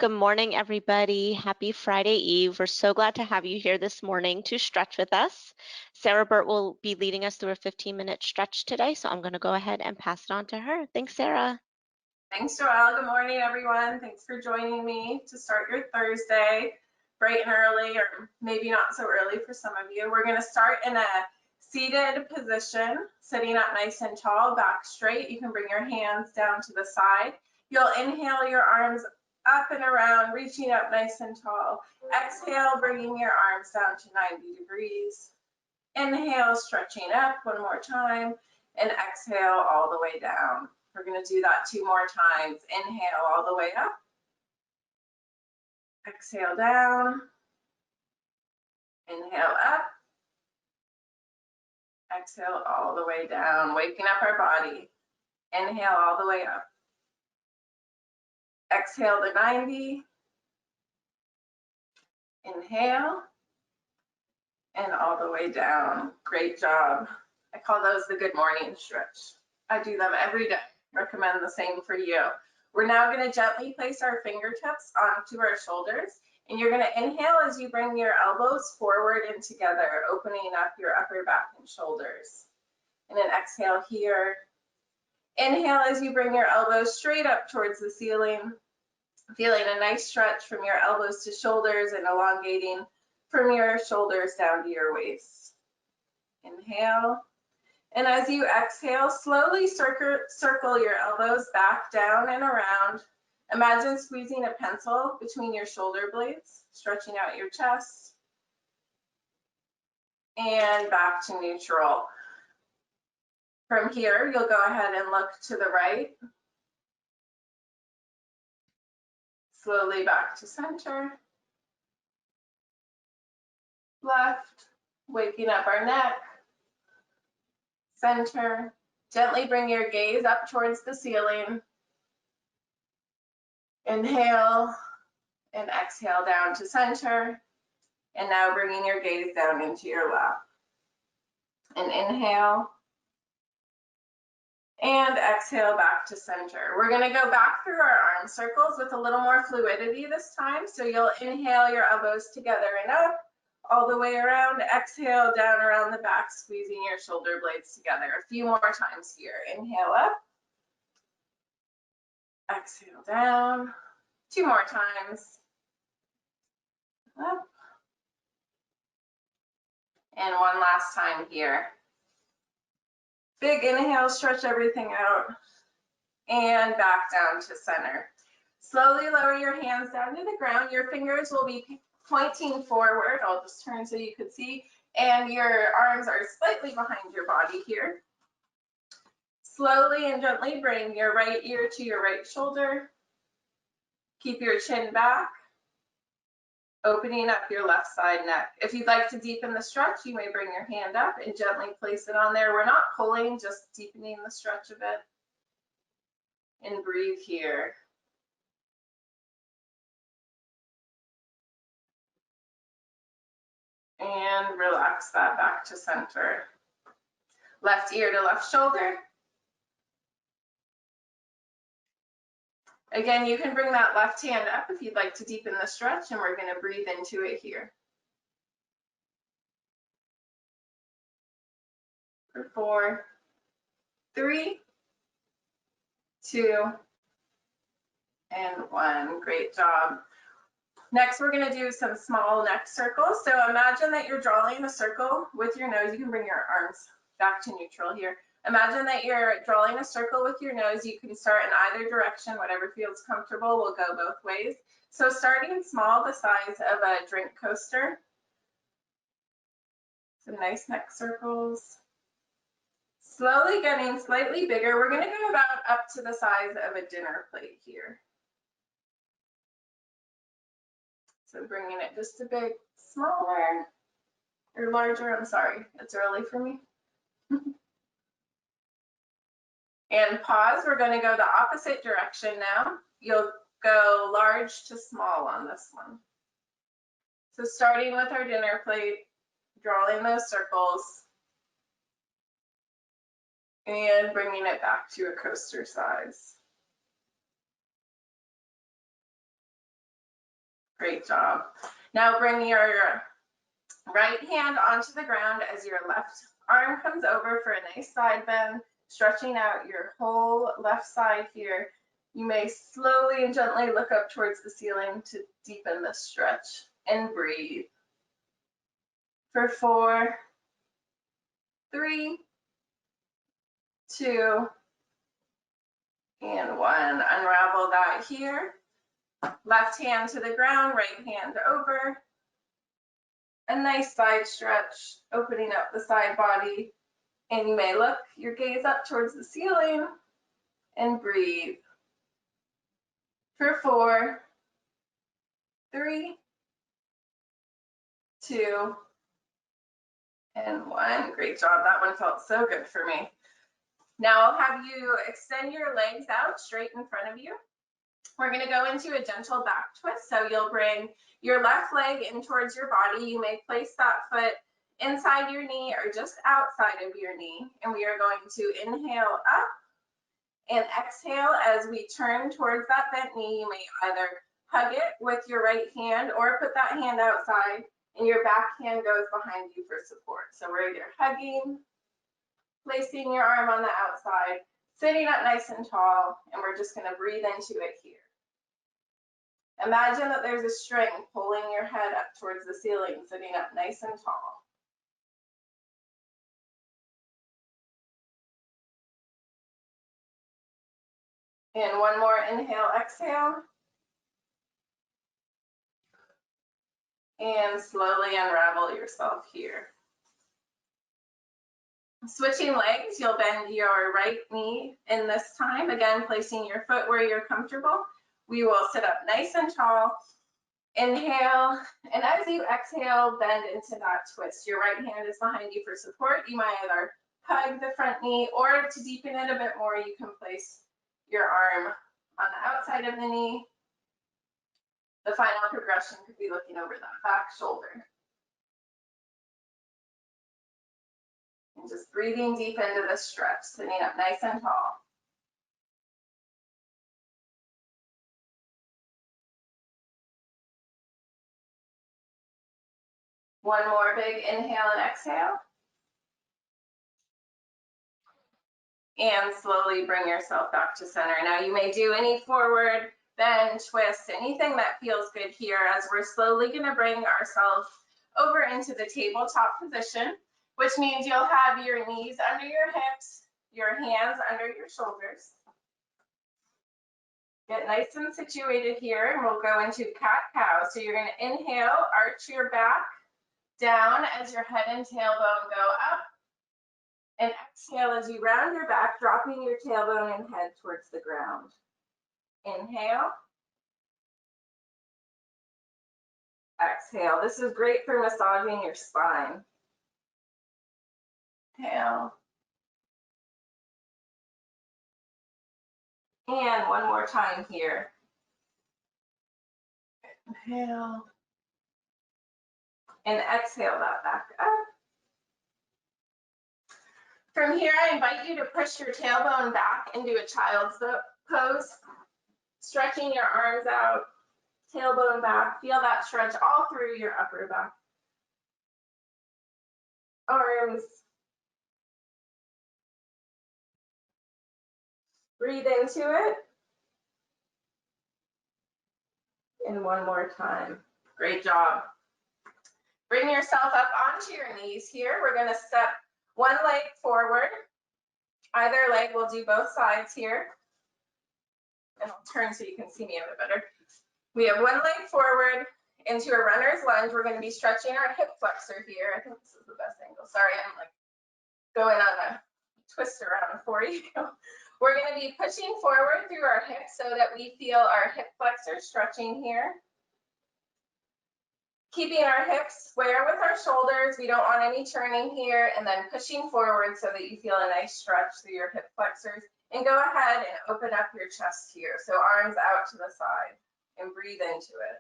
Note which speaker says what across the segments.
Speaker 1: Good morning, everybody. Happy Friday Eve. We're so glad to have you here this morning to stretch with us. Sarah Burt will be leading us through a 15-minute stretch today, so I'm going to go ahead and pass it on to her. Thanks, Sarah.
Speaker 2: Thanks, Joelle. Good morning, everyone. Thanks for joining me to start your Thursday bright and early, or maybe not so early for some of you. We're going to start in a seated position, sitting up nice and tall, back straight. You can bring your hands down to the side. You'll inhale your arms up and around, reaching up nice and tall. Exhale, bringing your arms down to 90 degrees. Inhale, stretching up one more time, and exhale all the way down. We're going to do that 2 more times. Inhale all the way up. Exhale down. Inhale up. Exhale all the way down, waking up our body. Inhale all the way up. Exhale to 90. Inhale. And all the way down. Great job. I call those the good morning stretch. I do them every day. Recommend the same for you. We're now going to gently place our fingertips onto our shoulders, and you're going to inhale as you bring your elbows forward and together, opening up your upper back and shoulders. And then exhale here. Inhale as you bring your elbows straight up towards the ceiling, feeling a nice stretch from your elbows to shoulders and elongating from your shoulders down to your waist. Inhale. And as you exhale, slowly circle your elbows back, down, and around. Imagine squeezing a pencil between your shoulder blades, stretching out your chest. And back to neutral. From here, you'll go ahead and look to the right. Slowly back to center. Left, waking up our neck. Center. Gently bring your gaze up towards the ceiling. Inhale and exhale down to center. And now bringing your gaze down into your lap. And inhale. And exhale back to center. We're going to go back through our arm circles with a little more fluidity this time. So you'll inhale your elbows together and up, all the way around. Exhale down around the back, squeezing your shoulder blades together. A few more times here. Inhale up. Exhale down. 2 more times. Up. And one last time here. Big inhale, stretch everything out. And back down to center. Slowly lower your hands down to the ground. Your fingers will be pointing forward. I'll just turn so you can see. And your arms are slightly behind your body here. Slowly and gently bring your right ear to your right shoulder. Keep your chin back. Opening up your left side neck. If you'd like to deepen the stretch, you may bring your hand up and gently place it on there. We're not pulling, just deepening the stretch a bit. And breathe here. And relax that back to center. Left ear to left shoulder. Again, you can bring that left hand up if you'd like to deepen the stretch, and we're going to breathe into it here. For 4, 3, 2, and 1. Great job. Next, we're going to do some small neck circles. So imagine that you're drawing a circle with your nose. You can bring your arms back to neutral here. Imagine that you're drawing a circle with your nose. You can start in either direction, whatever feels comfortable. We'll go both ways. So starting small, the size of a drink coaster. Some nice neck circles. Slowly getting slightly bigger. We're going to go about up to the size of a dinner plate here. So bringing it just a bit smaller or larger. I'm sorry, it's early for me. And pause. We're going to go the opposite direction now. You'll go large to small on this one. So starting with our dinner plate, drawing those circles, and bringing it back to a coaster size. Great job. Now bring your right hand onto the ground as your left arm comes over for a nice side bend, stretching out your whole left side here. You may slowly and gently look up towards the ceiling to deepen the stretch and breathe. For 4, 3, 2, and 1. Unravel that here. Left hand to the ground, right hand over. A nice side stretch, opening up the side body. And you may look your gaze up towards the ceiling and breathe. For 4, 3, 2, and 1. Great job. That one felt so good for me. Now I'll have you extend your legs out straight in front of you. We're going to go into a gentle back twist. So you'll bring your left leg in towards your body. You may place that foot inside your knee or just outside of your knee. And we are going to inhale up and exhale as we turn towards that bent knee. You may either hug it with your right hand or put that hand outside and your back hand goes behind you for support. So we're either hugging, placing your arm on the outside, sitting up nice and tall, and we're just going to breathe into it here. Imagine that there's a string pulling your head up towards the ceiling, sitting up nice and tall. And one more inhale, exhale. And slowly unravel yourself here. Switching legs, you'll bend your right knee in this time. Again, placing your foot where you're comfortable. We will sit up nice and tall. Inhale, and as you exhale, bend into that twist. Your right hand is behind you for support. You might either hug the front knee, or to deepen it a bit more, you can place your arm on the outside of the knee. The final progression could be looking over that back shoulder. And just breathing deep into the stretch, sitting up nice and tall. One more big inhale and exhale. And slowly bring yourself back to center. Now you may do any forward bend, twist, anything that feels good here, as we're slowly going to bring ourselves over into the tabletop position, which means you'll have your knees under your hips, your hands under your shoulders. Get nice and situated here, and we'll go into cat-cow. So you're going to inhale, arch your back down as your head and tailbone go up, and exhale as you round your back, dropping your tailbone and head towards the ground. Inhale. Exhale. This is great for massaging your spine. Inhale. And one more time here. Inhale. And exhale that back up. From here, I invite you to push your tailbone back into a child's pose, stretching your arms out, tailbone back. Feel that stretch all through your upper back. Arms. Breathe into it. And one more time. Great job. Bring yourself up onto your knees here. We're going to step one leg forward. Either leg will do both sides here. And I'll turn so you can see me a bit better. We have one leg forward into a runner's lunge. We're going to be stretching our hip flexor here. I think this is the best angle. Sorry, I'm like going on a twist around for you. We're going to be pushing forward through our hips so that we feel our hip flexor stretching here. Keeping our hips square with our shoulders. We don't want any turning here, and then pushing forward so that you feel a nice stretch through your hip flexors. And go ahead and open up your chest here. So arms out to the side and breathe into it.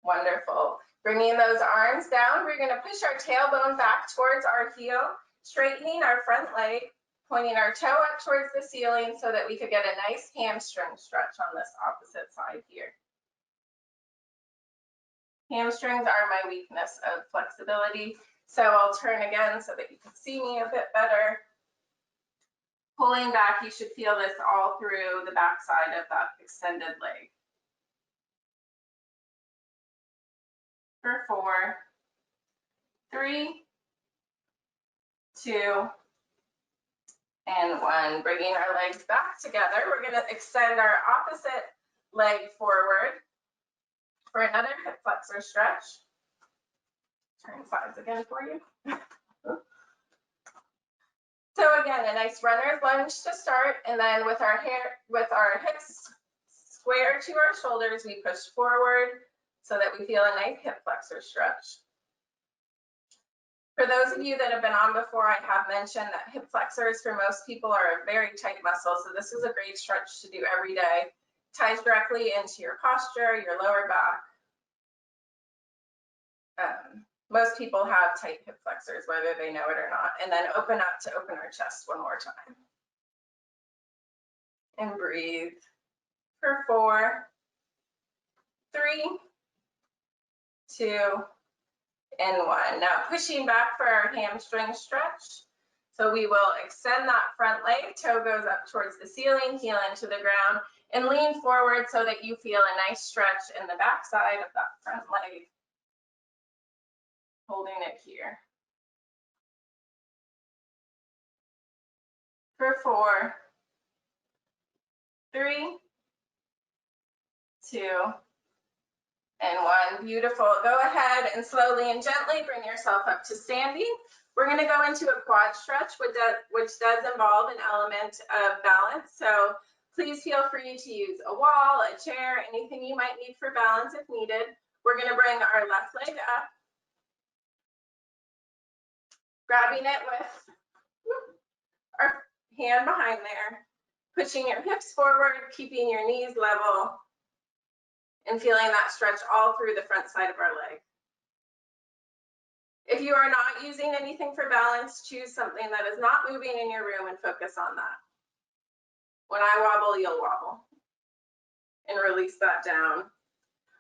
Speaker 2: Wonderful. Bringing those arms down, we're going to push our tailbone back towards our heel, Straightening our front leg, pointing our toe up towards the ceiling so that we could get a nice hamstring stretch on this opposite side here. Hamstrings are my weakness of flexibility, so I'll turn again so that you can see me a bit better. Pulling back, you should feel this all through the back side of that extended leg. For 4, 3, 2, and 1. Bringing our legs back together. We're going to extend our opposite leg forward for another hip flexor stretch. Turn sides again for you. So again, a nice runner's lunge to start, and then with our hips square to our shoulders, we push forward so that we feel a nice hip flexor stretch. For those of you that have been on before, I have mentioned that hip flexors for most people are a very tight muscle, so this is a great stretch to do every day. Ties directly into your posture, your lower back. Most people have tight hip flexors, whether they know it or not. And then open up to open our chest one more time. And breathe for 4, 3, 2, and 1. Now pushing back for our hamstring stretch. So we will extend that front leg, toe goes up towards the ceiling, heel into the ground, and lean forward so that you feel a nice stretch in the back side of that front leg. Holding it here. For 4, 3, 2, and 1. Beautiful. Go ahead and slowly and gently bring yourself up to standing. We're going to go into a quad stretch, which does involve an element of balance. So please feel free to use a wall, a chair, anything you might need for balance if needed. We're going to bring our left leg up, grabbing it with our hand behind there, pushing your hips forward, keeping your knees level, and feeling that stretch all through the front side of our leg. If you are not using anything for balance, choose something that is not moving in your room and focus on that. When I wobble, you'll wobble. And release that down.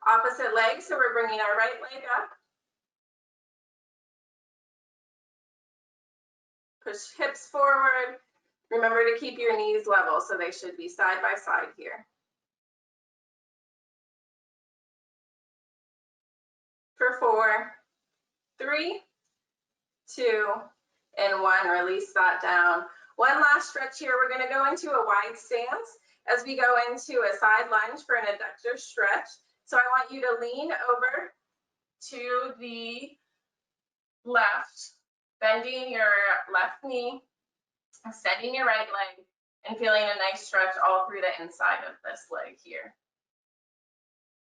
Speaker 2: Opposite leg, so we're bringing our right leg up. Push hips forward. Remember to keep your knees level, so they should be side by side here. For 4, 3, 2, and 1. Release that down. One last stretch here. We're going to go into a wide stance as we go into a side lunge for an adductor stretch. So I want you to lean over to the left, bending your left knee, extending your right leg, and feeling a nice stretch all through the inside of this leg here.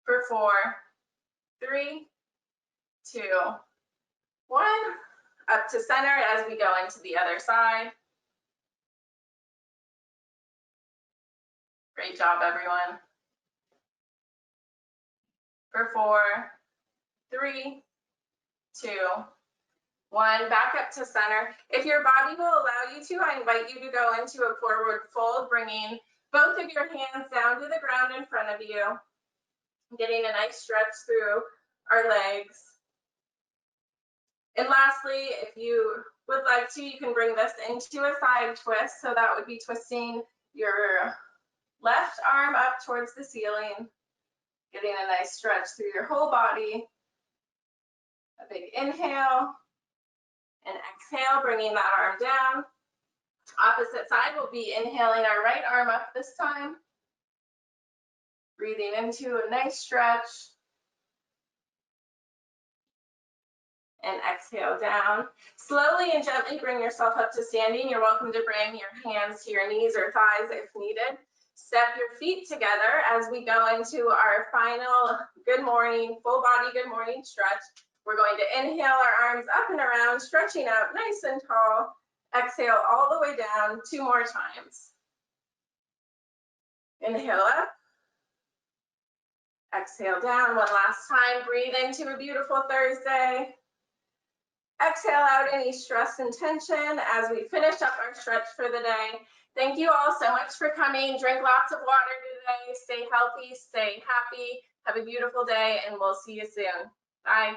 Speaker 2: For 4, 3, 2, 1. Up to center as we go into the other side. Great job, everyone. For 4, 3, 2, 1. Back up to center. If your body will allow you to, I invite you to go into a forward fold, bringing both of your hands down to the ground in front of you, getting a nice stretch through our legs. And lastly, if you would like to, you can bring this into a side twist. So that would be twisting your left arm up towards the ceiling, getting a nice stretch through your whole body. A big inhale and exhale, bringing that arm down. Opposite side, we'll be inhaling our right arm up this time. Breathing into a nice stretch. And exhale down. Slowly and gently bring yourself up to standing. You're welcome to bring your hands to your knees or thighs if needed. Step your feet together as we go into our final good morning, full body good morning stretch. We're going to inhale our arms up and around, stretching out nice and tall. Exhale all the way down 2 more times. Inhale up. Exhale down 1 last time. Breathe into a beautiful Thursday. Exhale out any stress and tension as we finish up our stretch for the day. Thank you all so much for coming. Drink lots of water today. Stay healthy, stay happy. Have a beautiful day, and we'll see you soon. Bye.